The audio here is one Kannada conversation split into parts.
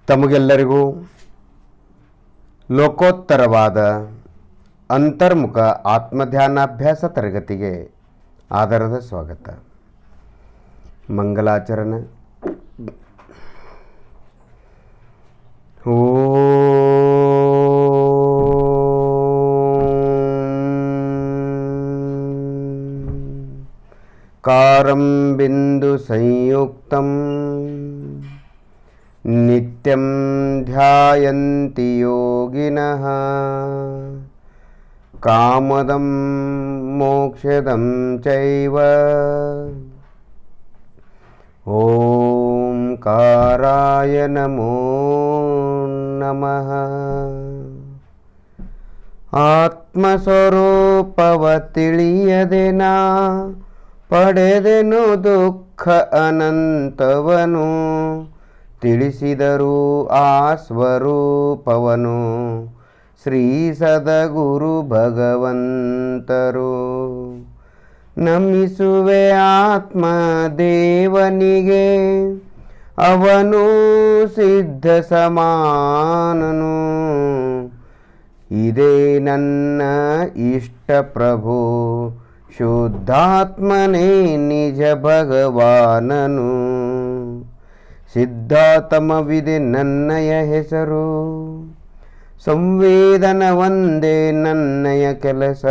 ತಮಗೆಲ್ಲರಿಗೂ ಲೋಕೋತ್ತರವಾದ ಅಂತರ್ಮುಖ ಆತ್ಮಧ್ಯಾನಾಭ್ಯಾಸ ತರಗತಿಗೆ ಆದರದ ಸ್ವಾಗತ. ಮಂಗಲಾಚರಣೆ. ಕಾರಂ ಬಿಂದು ಸಂಯುಕ್ತಂ ನಿತ್ಯಂ ಧ್ಯಾಯಂತಿ ಯೋಗಿನಃ ಕಾಮದಂ ಮೋಕ್ಷದಂ ಚೈವ ಓಂಕಾರಾಯ ನಮೋ ನಮಃ. ಆತ್ಮಸ್ವರೂಪವ ತಿಳಿಯದೆನಾ ಪಡೆದೆನು ದುಃಖ ಅನಂತವನು, ತಿಳಿಸಿದರು ಆ ಸ್ವರೂಪವನು ಶ್ರೀ ಸದಗುರು ಭಗವಂತರು. ನಮಿಸುವೆ ಆತ್ಮ ದೇವನಿಗೆ, ಅವನು ಸಿದ್ಧ ಸಮಾನನು. ಇದೇ ನನ್ನ ಇಷ್ಟ ಪ್ರಭು, ಶುದ್ಧಾತ್ಮನೇ ನಿಜ ಭಗವಾನನು. ಸಿದ್ಧಾತಮವಿದೆ ನನ್ನಯ ಹೆಸರು, ಸಂವೇದನ ಒಂದೇ ನನ್ನಯ ಕೆಲಸ.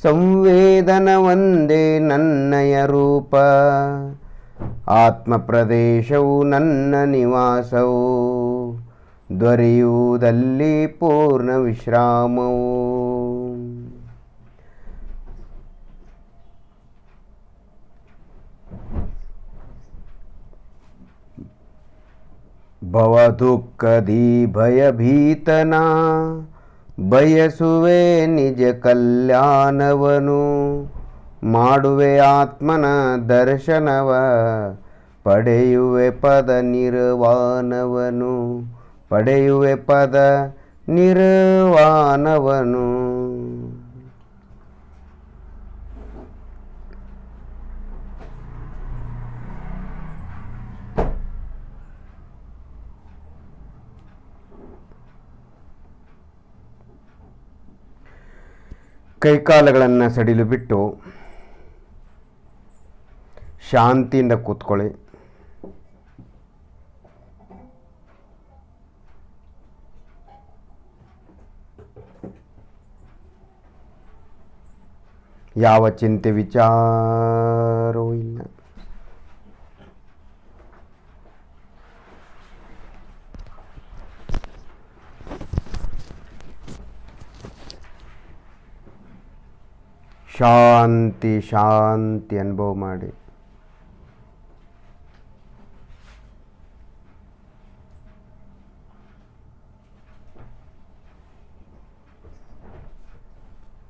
ಸಂವೇದನ ಒಂದೇ ನನ್ನಯ ರೂಪ, ಆತ್ಮ ಪ್ರದೇಶವು ನನ್ನ ನಿವಾಸವು. ದೊರೆಯುವುದಲ್ಲಿ ಪೂರ್ಣ ವಿಶ್ರಾಮವು. ಭವದುಃಖದಿ ಭಯಭೀತನ, ಬಯಸುವೆ ನಿಜ ಕಲ್ಯಾಣವನು. ಮಾಡುವೆ ಆತ್ಮನ ದರ್ಶನವ, ಪಡೆಯುವೆ ಪದ ನಿರ್ವಾಣವನು. ಪಡೆಯುವೆ ಪದ ನಿರ್ವಾಣವನು. ಕೈಕಾಲುಗಳನ್ನು ಸಡಿಲು ಬಿಟ್ಟು ಶಾಂತಿಯಿಂದ ಕೂತ್ಕೊಳ್ಳಿ. ಯಾವ ಚಿಂತೆ ವಿಚಾರವೂ ಇಲ್ಲ. ಶಾಂತಿ ಶಾಂತಿ ಅನುಭವ ಮಾಡಿ.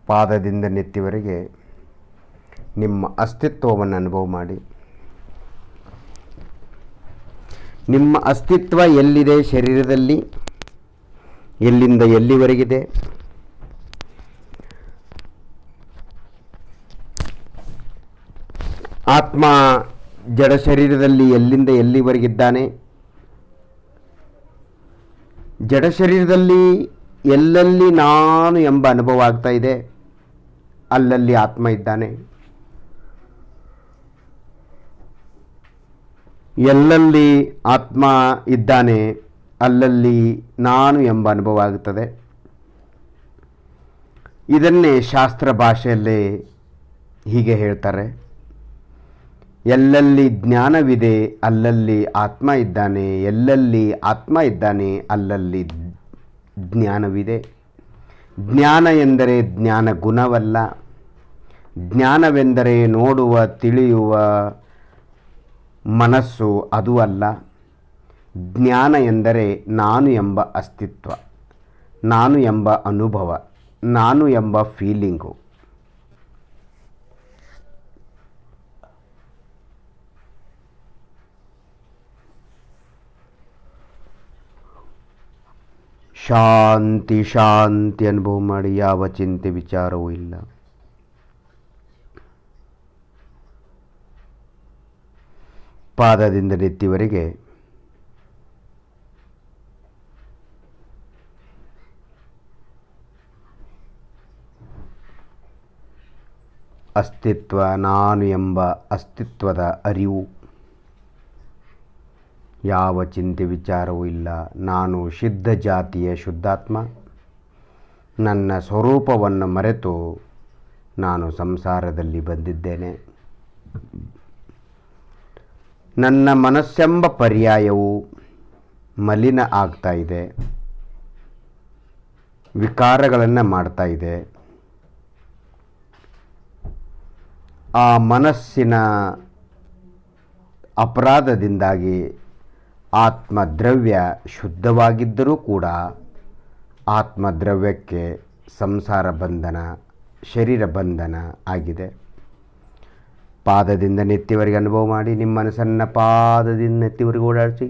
ಪಾದದಿಂದ ನೆತ್ತಿವರೆಗೆ ನಿಮ್ಮ ಅಸ್ತಿತ್ವವನ್ನು ಅನುಭವ ಮಾಡಿ. ನಿಮ್ಮ ಅಸ್ತಿತ್ವ ಎಲ್ಲಿದೆ ಶರೀರದಲ್ಲಿ? ಎಲ್ಲಿಂದ ಎಲ್ಲಿವರೆಗಿದೆ? ಆತ್ಮ ಜಡ ಶರೀರದಲ್ಲಿ ಎಲ್ಲಿಂದ ಎಲ್ಲಿವರೆಗಿದ್ದಾನೆ? ಜಡ ಶರೀರದಲ್ಲಿ ಎಲ್ಲೆಲ್ಲಿ ನಾನು ಎಂಬ ಅನುಭವ ಆಗ್ತಾ ಇದೆ, ಅಲ್ಲಲ್ಲಿ ಆತ್ಮ ಇದ್ದಾನೆ. ಎಲ್ಲೆಲ್ಲಿ ಆತ್ಮ ಇದ್ದಾನೆ, ಅಲ್ಲಲ್ಲಿ ನಾನು ಎಂಬ ಅನುಭವ ಆಗುತ್ತದೆ. ಇದನ್ನೇ ಶಾಸ್ತ್ರ ಭಾಷೆಯಲ್ಲೇ ಹೀಗೆ ಹೇಳ್ತಾರೆ: ಎಲ್ಲೆಲ್ಲಿ ಜ್ಞಾನವಿದೆ ಅಲ್ಲಲ್ಲಿ ಆತ್ಮ ಇದ್ದಾನೆ. ಎಲ್ಲೆಲ್ಲಿ ಆತ್ಮ ಇದ್ದಾನೆ ಅಲ್ಲಲ್ಲಿ ಜ್ಞಾನವಿದೆ. ಜ್ಞಾನ ಎಂದರೆ ಜ್ಞಾನ ಗುಣವಲ್ಲ. ಜ್ಞಾನವೆಂದರೆ ನೋಡುವ ತಿಳಿಯುವ ಮನಸ್ಸು, ಅದು ಅಲ್ಲ. ಜ್ಞಾನ ಎಂದರೆ ನಾನು ಎಂಬ ಅಸ್ತಿತ್ವ, ನಾನು ಎಂಬ ಅನುಭವ, ನಾನು ಎಂಬ ಫೀಲಿಂಗು. ಶಾಂತಿ ಶಾಂತಿ ಅನುಭವ ಮಾಡಿ. ಯಾವ ಚಿಂತೆ ವಿಚಾರವೂ ಇಲ್ಲ. ಪಾದದಿಂದ ನೆತ್ತಿವರೆಗೆ ಅಸ್ತಿತ್ವ, ನಾನು ಎಂಬ ಅಸ್ತಿತ್ವದ ಅರಿವು. ಯಾವ ಚಿಂತೆ ವಿಚಾರವೂ ಇಲ್ಲ. ನಾನು ಸಿದ್ಧ ಜಾತಿಯ ಶುದ್ಧಾತ್ಮ. ನನ್ನ ಸ್ವರೂಪವನ್ನು ಮರೆತು ನಾನು ಸಂಸಾರದಲ್ಲಿ ಬಂದಿದ್ದೇನೆ. ನನ್ನ ಮನಸ್ಸೆಂಬ ಪರ್ಯಾಯವು ಮಲಿನ ಆಗ್ತಾ ಇದೆ, ವಿಕಾರಗಳನ್ನು ಮಾಡ್ತಾ ಇದೆ. ಆ ಮನಸ್ಸಿನ ಅಪರಾಧದಿಂದಾಗಿ ಆತ್ಮದ್ರವ್ಯ ಶುದ್ಧವಾಗಿದ್ದರೂ ಕೂಡ ಆತ್ಮದ್ರವ್ಯಕ್ಕೆ ಸಂಸಾರ ಬಂಧನ, ಶರೀರ ಬಂಧನ ಆಗಿದೆ. ಪಾದದಿಂದ ನೆತ್ತಿವರೆಗೆ ಅನುಭವ ಮಾಡಿ. ನಿಮ್ಮ ಮನಸ್ಸನ್ನು ಪಾದದಿಂದ ನೆತ್ತಿವರೆಗೆ ಓಡಾಡಿಸಿ.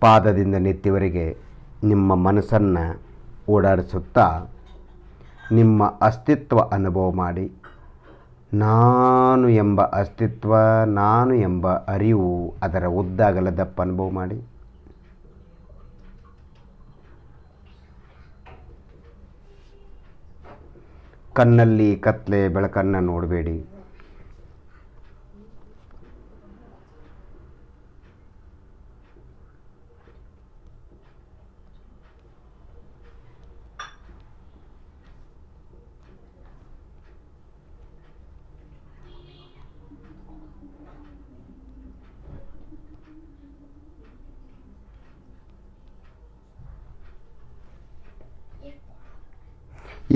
ಪಾದದಿಂದ ನೆತ್ತಿವರೆಗೆ ನಿಮ್ಮ ಮನಸ್ಸನ್ನು ಓಡಾಡಿಸುತ್ತಾ ನಿಮ್ಮ ಅಸ್ತಿತ್ವ ಅನುಭವ ಮಾಡಿ. ನಾನು ಎಂಬ ಅಸ್ತಿತ್ವ, ನಾನು ಎಂಬ ಅರಿವು, ಅದರ ಉದ್ದ ಅಗಲ ದಪ್ಪ ಅನುಭವ ಮಾಡಿ. ಕಣ್ಣಲ್ಲಿ ಕತ್ಲೆ ಬೆಳಕನ್ನು ನೋಡಬೇಡಿ.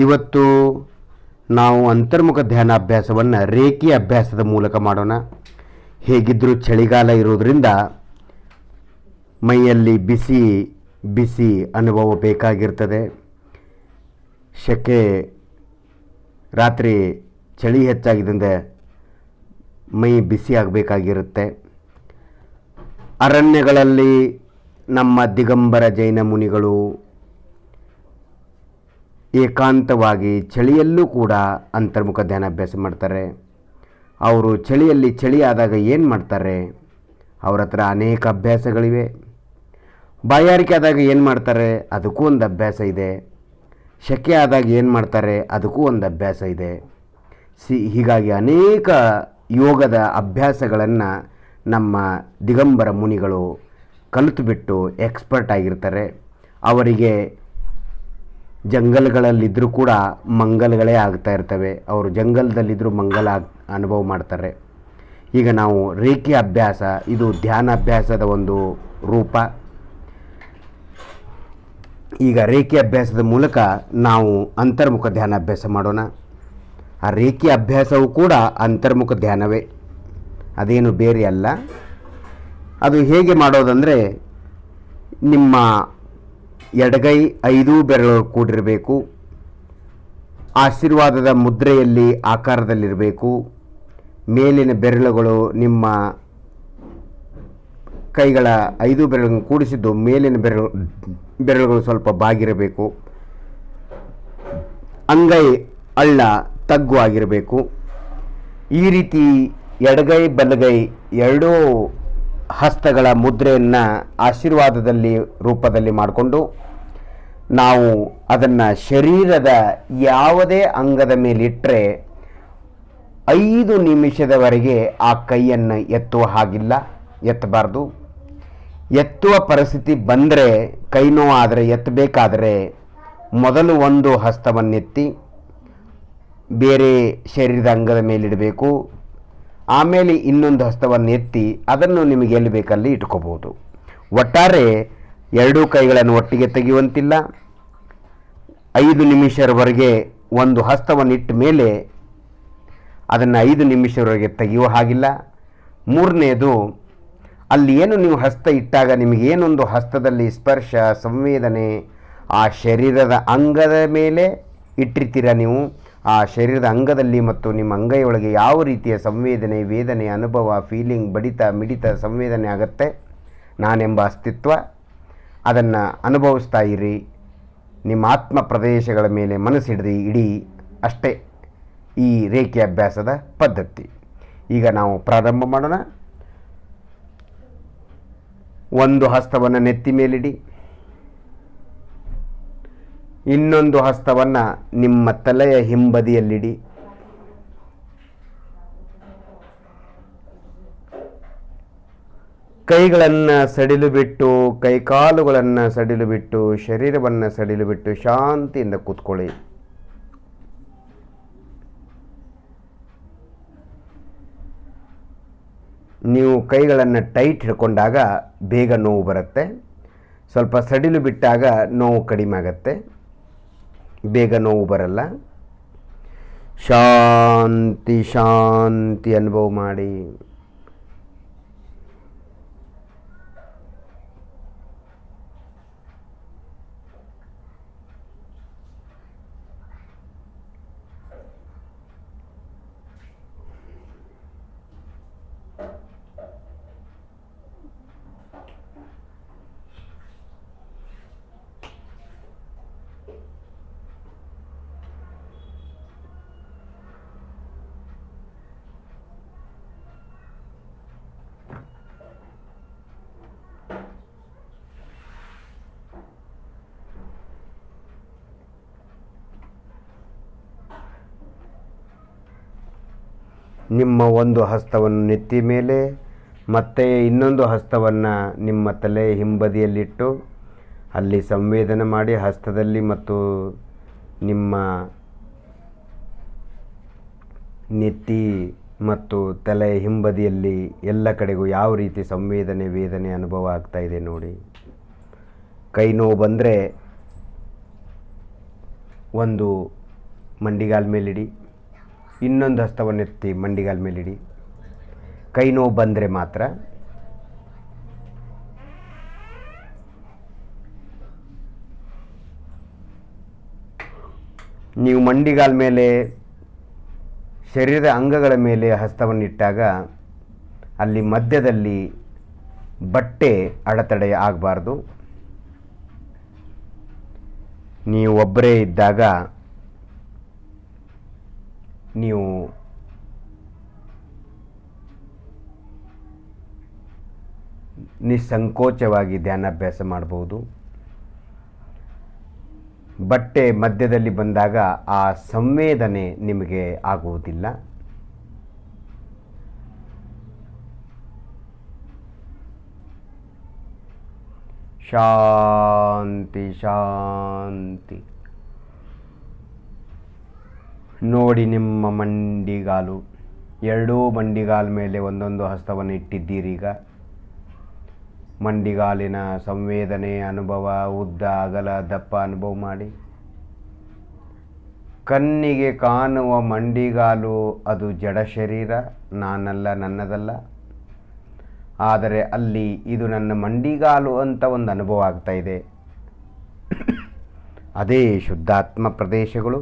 ಇವತ್ತು ನಾವು ಅಂತರ್ಮುಖ ಧ್ಯಾನಾಭ್ಯಾಸವನ್ನು ರೇಖಿ ಅಭ್ಯಾಸದ ಮೂಲಕ ಮಾಡೋಣ. ಹೇಗಿದ್ದರೂ ಚಳಿಗಾಲ ಇರೋದರಿಂದ ಮೈಯಲ್ಲಿ ಬಿಸಿ ಬಿಸಿ ಅನುಭವ ಬೇಕಾಗಿರ್ತದೆ. ರಾತ್ರಿ ಚಳಿ ಹೆಚ್ಚಾಗಿದ್ದರಿಂದ ಮೈ ಬಿಸಿ ಆಗಬೇಕಾಗಿರುತ್ತೆ. ಅರಣ್ಯಗಳಲ್ಲಿ ನಮ್ಮ ದಿಗಂಬರ ಜೈನ ಮುನಿಗಳು ಏಕಾಂತವಾಗಿ ಚಳಿಯಲ್ಲೂ ಕೂಡ ಅಂತರ್ಮುಖ ಧ್ಯಾನಾಭ್ಯಾಸ ಮಾಡ್ತಾರೆ. ಅವರು ಚಳಿ ಆದಾಗ ಏನು ಮಾಡ್ತಾರೆ? ಅವ್ರ ಹತ್ರ ಅನೇಕ ಅಭ್ಯಾಸಗಳಿವೆ. ಬಾಯಾರಿಕೆ ಆದಾಗ ಏನು ಮಾಡ್ತಾರೆ? ಅದಕ್ಕೂ ಒಂದು ಅಭ್ಯಾಸ ಇದೆ. ಶೆಕೆ ಆದಾಗ ಏನು ಮಾಡ್ತಾರೆ? ಅದಕ್ಕೂ ಒಂದು ಅಭ್ಯಾಸ ಇದೆ. ಹೀಗಾಗಿ ಅನೇಕ ಯೋಗದ ಅಭ್ಯಾಸಗಳನ್ನು ನಮ್ಮ ದಿಗಂಬರ ಮುನಿಗಳು ಕಲಿತುಬಿಟ್ಟು ಎಕ್ಸ್ಪರ್ಟ್ ಆಗಿರ್ತಾರೆ. ಅವರಿಗೆ ಜಂಗಲ್ಗಳಲ್ಲಿದ್ದರೂ ಕೂಡ ಮಂಗಲ್ಗಳೇ ಆಗ್ತಾ ಇರ್ತವೆ. ಅವರು ಜಂಗಲ್ದಲ್ಲಿದ್ದರೂ ಮಂಗಲ ಅನುಭವ ಮಾಡ್ತಾರೆ. ಈಗ ನಾವು ರೇಖಿ ಅಭ್ಯಾಸ, ಇದು ಧ್ಯಾನಾಭ್ಯಾಸದ ಒಂದು ರೂಪ. ಈಗ ರೇಖಿ ಅಭ್ಯಾಸದ ಮೂಲಕ ನಾವು ಅಂತರ್ಮುಖ ಧ್ಯಾನಾಭ್ಯಾಸ ಮಾಡೋಣ. ಆ ರೇಖಿ ಅಭ್ಯಾಸವೂ ಕೂಡ ಅಂತರ್ಮುಖ ಧ್ಯಾನವೇ, ಅದೇನು ಬೇರೆ ಅಲ್ಲ. ಅದು ಹೇಗೆ ಮಾಡೋದಂದರೆ, ನಿಮ್ಮ ಎಡಗೈ 5 ಬೆರಳು ಕೂಡಿರಬೇಕು. ಆಶೀರ್ವಾದದ ಮುದ್ರೆಯಲ್ಲಿ ಆಕಾರದಲ್ಲಿರಬೇಕು. ಮೇಲಿನ ಬೆರಳುಗಳು ನಿಮ್ಮ ಕೈಗಳ 5 ಬೆರಳನ್ನು ಕೂಡಿಸಿದ್ದು ಮೇಲಿನ ಬೆರಳುಗಳು ಸ್ವಲ್ಪ ಬಾಗಿರಬೇಕು. ಅಂಗೈ ಅಳ್ಳ ತಗ್ಗು ಆಗಿರಬೇಕು. ಈ ರೀತಿ ಎಡಗೈ ಬಲಗೈ ಎರಡೂ ಹಸ್ತಗಳ ಮುದ್ರೆಯನ್ನು ಆಶೀರ್ವಾದದಲ್ಲಿ ರೂಪದಲ್ಲಿ ಮಾಡಿಕೊಂಡು ನಾವು ಅದನ್ನು ಶರೀರದ ಯಾವುದೇ ಅಂಗದ ಮೇಲಿಟ್ಟರೆ 5 ನಿಮಿಷದವರೆಗೆ ಆ ಕೈಯನ್ನು ಎತ್ತುವ ಹಾಗಿಲ್ಲ, ಎತ್ತಬಾರ್ದು. ಎತ್ತುವ ಪರಿಸ್ಥಿತಿ ಬಂದರೆ, ಕೈ ನೋವಾದರೆ, ಎತ್ತಬೇಕಾದರೆ ಮೊದಲು ಒಂದು ಹಸ್ತವನ್ನೆತ್ತಿ ಬೇರೆ ಶರೀರದ ಅಂಗದ ಮೇಲಿಡಬೇಕು. ಆಮೇಲೆ ಇನ್ನೊಂದು ಹಸ್ತವನ್ನು ಎತ್ತಿ ಅದನ್ನು ನಿಮಗೆ ಎಲ್ಲಿ ಬೇಕಲ್ಲಿ ಇಟ್ಕೋಬೋದು. ಒಟ್ಟಾರೆ ಎರಡೂ ಕೈಗಳನ್ನು ಒಟ್ಟಿಗೆ ತೆಗೆಯುವಂತಿಲ್ಲ. 5 ನಿಮಿಷದವರೆಗೆ ಒಂದು ಹಸ್ತವನ್ನು ಇಟ್ಟ ಮೇಲೆ ಅದನ್ನು 5 ನಿಮಿಷದವರೆಗೆ ತೆಗೆಯುವ ಹಾಗಿಲ್ಲ. ಮೂರನೇದು, ಅಲ್ಲಿ ಏನು ನೀವು ಹಸ್ತ ಇಟ್ಟಾಗ ನಿಮಗೇನೊಂದು ಹಸ್ತದಲ್ಲಿ ಸ್ಪರ್ಶ ಸಂವೇದನೆ ಆ ಶರೀರದ ಅಂಗದ ಮೇಲೆ ಇಟ್ಟಿರ್ತೀರ ನೀವು. ಆ ಶರೀರದ ಅಂಗದಲ್ಲಿ ಮತ್ತು ನಿಮ್ಮ ಅಂಗೈಯೊಳಗೆ ಯಾವ ರೀತಿಯ ಸಂವೇದನೆ, ವೇದನೆ, ಅನುಭವ, ಫೀಲಿಂಗ್, ಬಡಿತ ಮಿಡಿತ ಸಂವೇದನೆ ಆಗುತ್ತೆ, ನಾನೆಂಬ ಅಸ್ತಿತ್ವ, ಅದನ್ನು ಅನುಭವಿಸ್ತಾ ಇರಿ. ನಿಮ್ಮ ಆತ್ಮ ಪ್ರದೇಶಗಳ ಮೇಲೆ ಮನಸ್ಸಿಡಿದು ಇಡೀ. ಅಷ್ಟೇ ಈ ರೇಖೆ ಅಭ್ಯಾಸದ ಪದ್ಧತಿ. ಈಗ ನಾವು ಪ್ರಾರಂಭ ಮಾಡೋಣ. ಒಂದು ಹಸ್ತವನ್ನು ನೆತ್ತಿ ಮೇಲಿಡಿ. ಇನ್ನೊಂದು ಹಸ್ತವನ್ನು ನಿಮ್ಮ ತಲೆಯ ಹಿಂಬದಿಯಲ್ಲಿಡಿ. ಕೈಗಳನ್ನು ಸಡಿಲು ಬಿಟ್ಟು, ಕೈಕಾಲುಗಳನ್ನು ಸಡಿಲು ಬಿಟ್ಟು, ಶರೀರವನ್ನು ಸಡಿಲು ಬಿಟ್ಟು ಶಾಂತಿಯಿಂದ ಕೂತ್ಕೊಳ್ಳಿ. ನೀವು ಕೈಗಳನ್ನು ಟೈಟ್ ಹಿಡ್ಕೊಂಡಾಗ ಬೇಗ ನೋವು ಬರುತ್ತೆ. ಸ್ವಲ್ಪ ಸಡಿಲು ಬಿಟ್ಟಾಗ ನೋವು ಕಡಿಮೆ ಆಗುತ್ತೆ, ಬೇಗ ನೋವು ಬರಲ್ಲ. ಶಾಂತಿ ಶಾಂತಿ ಅನುಭವ ಮಾಡಿ. ನಿಮ್ಮ ಒಂದು ಹಸ್ತವನ್ನು ನೆತ್ತಿ ಮೇಲೆ ಮತ್ತೆ ಇನ್ನೊಂದು ಹಸ್ತವನ್ನು ನಿಮ್ಮ ತಲೆ ಹಿಂಬದಿಯಲ್ಲಿಟ್ಟು ಅಲ್ಲಿ ಸಂವೇದನೆ ಮಾಡಿ. ಹಸ್ತದಲ್ಲಿ ಮತ್ತು ನಿಮ್ಮ ನೆತ್ತಿ ಮತ್ತು ತಲೆ ಹಿಂಬದಿಯಲ್ಲಿ ಎಲ್ಲ ಕಡೆಗೂ ಯಾವ ರೀತಿ ಸಂವೇದನೆ ವೇದನೆ ಅನುಭವ ಆಗ್ತಾ ಇದೆ ನೋಡಿ. ಕೈ ನೋವು ಬಂದರೆ ಒಂದು ಮಂಡಿಗಾಲ ಮೇಲಿಡಿ, ಇನ್ನೊಂದು ಹಸ್ತವನ್ನು ಎತ್ತಿ ಮಂಡಿಗಾಲ ಮೇಲಿಡಿ. ಕೈ ನೋವು ಬಂದರೆ ಮಾತ್ರ. ನೀವು ಮಂಡಿಗಾಲ ಮೇಲೆ ಶರೀರದ ಅಂಗಗಳ ಮೇಲೆ ಹಸ್ತವನ್ನಿಟ್ಟಾಗ ಅಲ್ಲಿ ಮಧ್ಯದಲ್ಲಿ ಬಟ್ಟೆ ಅಡೆತಡೆ ಆಗಬಾರ್ದು. ನೀವು ಒಬ್ಬರೇ ಇದ್ದಾಗ ನೀವು ನಿಸ್ಸಂಕೋಚವಾಗಿ ಧ್ಯಾನಾಭ್ಯಾಸ ಮಾಡ್ಬೋದು. ಬಟ್ಟೆ ಮಧ್ಯದಲ್ಲಿ ಬಂದಾಗ ಆ ಸಂವೇದನೆ ನಿಮಗೆ ಆಗುವುದಿಲ್ಲ. ಶಾಂತಿ ಶಾಂತಿ. ನೋಡಿ, ನಿಮ್ಮ ಮಂಡಿಗಾಲು, ಎರಡೂ ಮಂಡಿಗಾಲ ಮೇಲೆ ಒಂದೊಂದು ಹಸ್ತವನ್ನು ಇಟ್ಟಿದ್ದೀರೀಗ. ಮಂಡಿಗಾಲಿನ ಸಂವೇದನೆ ಅನುಭವ, ಉದ್ದ ಅಗಲ ದಪ್ಪ ಅನುಭವ ಮಾಡಿ. ಕಣ್ಣಿಗೆ ಕಾಣುವ ಮಂಡಿಗಾಲು ಅದು ಜಡ ಶರೀರ, ನಾನಲ್ಲ, ನನ್ನದಲ್ಲ. ಆದರೆ ಅಲ್ಲಿ ಇದು ನನ್ನ ಮಂಡಿಗಾಲು ಅಂತ ಒಂದು ಅನುಭವ ಆಗ್ತಾ ಇದೆ. ಅದೇ ಶುದ್ಧಾತ್ಮ ಪ್ರದೇಶಗಳು.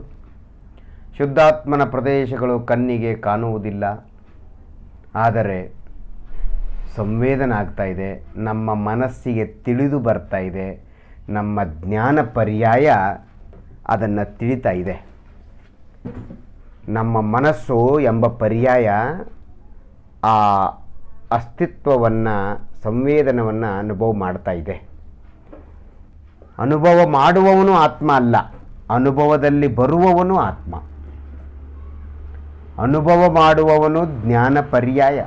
ಶುದ್ಧಾತ್ಮನ ಪ್ರದೇಶಗಳು ಕಣ್ಣಿಗೆ ಕಾಣುವುದಿಲ್ಲ, ಆದರೆ ಸಂವೇದನೆ ಆಗ್ತಾ ಇದೆ, ನಮ್ಮ ಮನಸ್ಸಿಗೆ ತಿಳಿದು ಬರ್ತಾ ಇದೆ, ನಮ್ಮ ಜ್ಞಾನ ಪರ್ಯಾಯ ಅದನ್ನು ತಿಳಿತಾ ಇದೆ. ನಮ್ಮ ಮನಸ್ಸು ಎಂಬ ಪರ್ಯಾಯ ಆ ಅಸ್ತಿತ್ವವನ್ನು, ಸಂವೇದನವನ್ನು ಅನುಭವ ಮಾಡ್ತಾ ಇದೆ. ಅನುಭವ ಮಾಡುವವನು ಆತ್ಮ ಅಲ್ಲ, ಅನುಭವದಲ್ಲಿ ಬರುವವನು ಆತ್ಮ. ಅನುಭವ ಮಾಡುವವನು ಜ್ಞಾನ ಪರ್ಯಾಯ,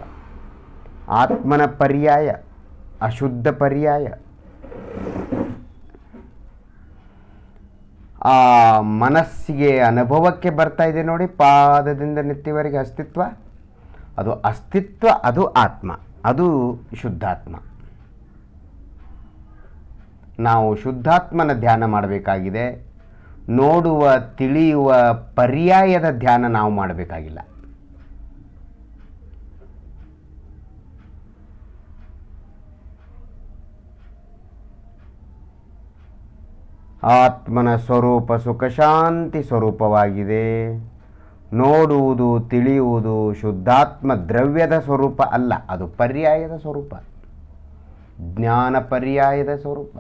ಆತ್ಮನ ಪರ್ಯಾಯ, ಅಶುದ್ಧ ಪರ್ಯಾಯ. ಆ ಮನಸ್ಸಿಗೆ ಅನುಭವಕ್ಕೆ ಬರ್ತಾ ಇದೆ ನೋಡಿ, ಪಾದದಿಂದ ನೆತ್ತಿವರೆಗೆ ಅಸ್ತಿತ್ವ, ಅದು ಅಸ್ತಿತ್ವ, ಅದು ಆತ್ಮ, ಅದು ಶುದ್ಧಾತ್ಮ. ನಾವು ಶುದ್ಧಾತ್ಮನ ಧ್ಯಾನ ಮಾಡಬೇಕಾಗಿದೆ. ನೋಡುವ ತಿಳಿಯುವ ಪರ್ಯಾಯದ ಧ್ಯಾನ ನಾವು ಮಾಡಬೇಕಾಗಿಲ್ಲ. ಆತ್ಮನ ಸ್ವರೂಪ ಸುಖ ಶಾಂತಿ ಸ್ವರೂಪವಾಗಿದೆ. ನೋಡುವುದು ತಿಳಿಯುವುದು ಶುದ್ಧಾತ್ಮ ದ್ರವ್ಯದ ಸ್ವರೂಪ ಅಲ್ಲ, ಅದು ಪರ್ಯಾಯದ ಸ್ವರೂಪ, ಜ್ಞಾನ ಪರ್ಯಾಯದ ಸ್ವರೂಪ.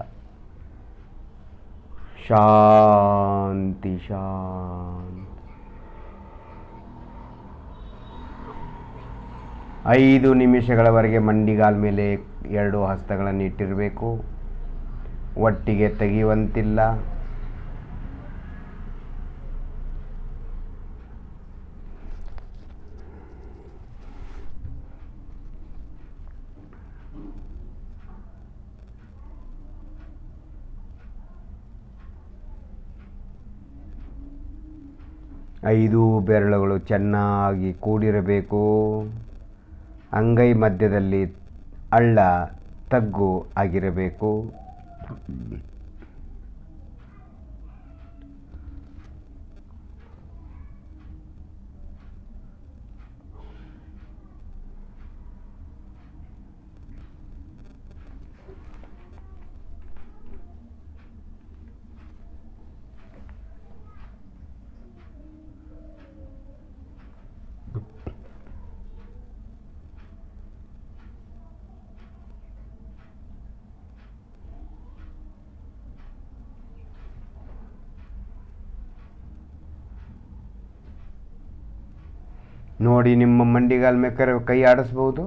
ಶಾಂತಿ ಶಾಂತಿ. 5 ನಿಮಿಷಗಳವರೆಗೆ ಮಂಡಿಗಾಲ ಮೇಲೆ 2 ಹಸ್ತಗಳನ್ನು ಇಟ್ಟಿರಬೇಕು. ಒಟ್ಟಿಗೆ ತೆಗೆಯುವಂತಿಲ್ಲ. 5 ಬೆರಳುಗಳು ಚೆನ್ನಾಗಿ ಕೂಡಿರಬೇಕು. ಅಂಗೈ ಮಧ್ಯದಲ್ಲಿ ಹಳ್ಳ ತಗ್ಗು ಆಗಿರಬೇಕು. ನೋಡಿ, ನಿಮ್ಮ ಮಂಡಿಗಾಲ ಮೇಲೆ ಕೈ ಆಡಿಸ್ಬೋದು.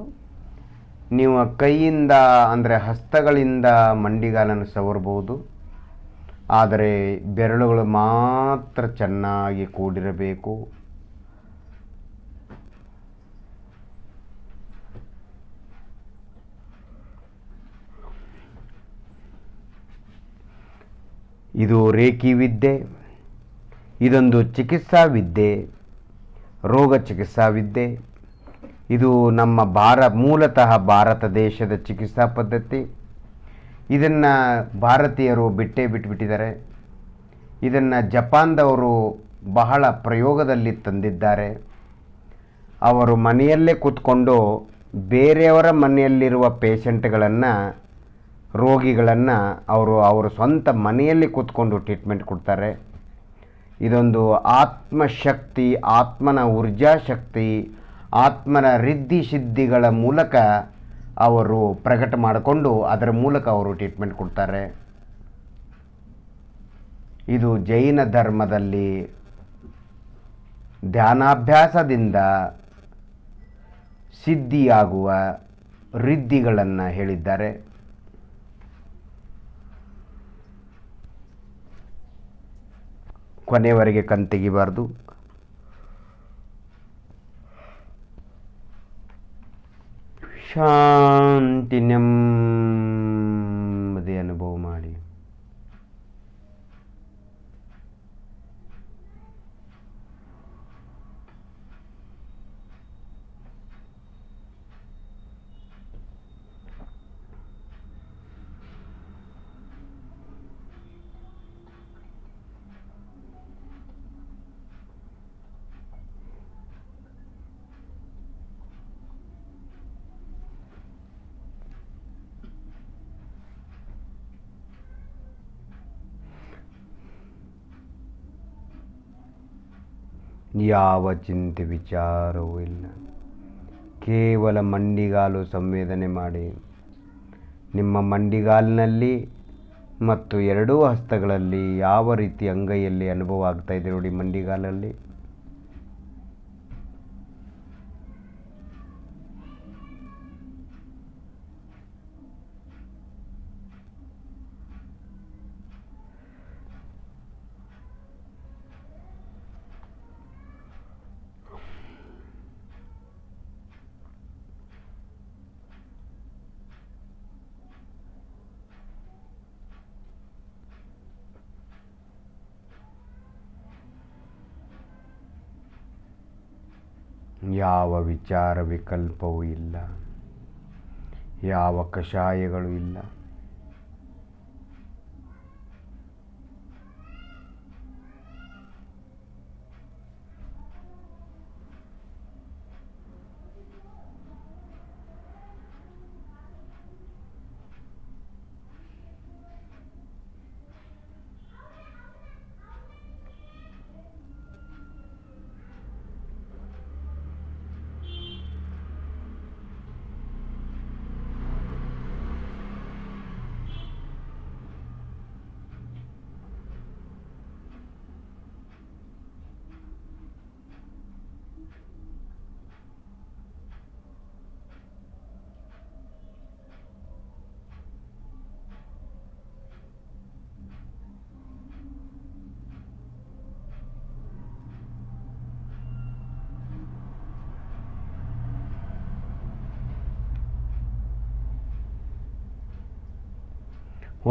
ನೀವು ಕೈಯಿಂದ ಅಂದರೆ ಹಸ್ತಗಳಿಂದ ಮಂಡಿಗಾಲನ್ನು ಸವರಬಹುದು. ಆದರೆ ಬೆರಳುಗಳು ಮಾತ್ರ ಚೆನ್ನಾಗಿ ಕೂಡಿರಬೇಕು. ಇದು ರೇಖಿ ವಿದ್ಯೆ. ಇದೊಂದು ಚಿಕಿತ್ಸಾ ವಿದ್ಯೆ, ರೋಗ ಚಿಕಿತ್ಸಾ ವಿದ್ಯೆ. ಇದು ನಮ್ಮ ಮೂಲತಃ ಭಾರತ ದೇಶದ ಚಿಕಿತ್ಸಾ ಪದ್ಧತಿ. ಇದನ್ನು ಭಾರತೀಯರು ಬಿಟ್ಟಿದ್ದಾರೆ. ಇದನ್ನು ಜಪಾನ್ದವರು ಬಹಳ ಪ್ರಯೋಗದಲ್ಲಿ ತಂದಿದ್ದಾರೆ. ಅವರು ಮನೆಯಲ್ಲೇ ಕೂತ್ಕೊಂಡು ಬೇರೆಯವರ ಮನೆಯಲ್ಲಿರುವ ಪೇಷಂಟ್ಗಳನ್ನು, ರೋಗಿಗಳನ್ನು ಅವರು ಸ್ವಂತ ಮನೆಯಲ್ಲಿ ಕೂತ್ಕೊಂಡು ಟ್ರೀಟ್ಮೆಂಟ್ ಕೊಡ್ತಾರೆ. ಇದೊಂದು ಆತ್ಮಶಕ್ತಿ, ಆತ್ಮನ ಊರ್ಜಾ ಶಕ್ತಿ, ಆತ್ಮನ ರಿದ್ಧಿ ಸಿದ್ಧಿಗಳ ಮೂಲಕ ಅವರು ಪ್ರಕಟ ಮಾಡಿಕೊಂಡು ಅದರ ಮೂಲಕ ಅವರು ಟ್ರೀಟ್ಮೆಂಟ್ ಕೊಡ್ತಾರೆ. ಇದು ಜೈನ ಧರ್ಮದಲ್ಲಿ ಧ್ಯಾನಾಭ್ಯಾಸದಿಂದ ಸಿದ್ಧಿಯಾಗುವ ರಿದ್ಧಿಗಳನ್ನು ಹೇಳಿದ್ದಾರೆ. ಕೊನೆಯವರೆಗೆ ಕಣ್ ತೆಗಿಬಾರ್ದು. ಶಾಂತಿ, ನೆಮ್ಮದಿ ಅನುಭವ ಮಾಡಿ. ಯಾವ ಚಿಂತೆ ವಿಚಾರವೂ ಇಲ್ಲ. ಕೇವಲ ಮಂಡಿಗಾಲು ಸಂವೇದನೆ ಮಾಡಿ. ನಿಮ್ಮ ಮಂಡಿಗಾಲಿನಲ್ಲಿ ಮತ್ತು ಎರಡೂ ಹಸ್ತಗಳಲ್ಲಿ ಯಾವ ರೀತಿ ಅಂಗೈಯಲ್ಲಿ ಅನುಭವ ಆಗ್ತಾ ಇದೆ ನೋಡಿ. ಮಂಡಿಗಾಲಲ್ಲಿ ಯಾವ ವಿಚಾರ ವಿಕಲ್ಪವೂ ಇಲ್ಲ, ಯಾವ ಕಷಾಯಗಳು ಇಲ್ಲ.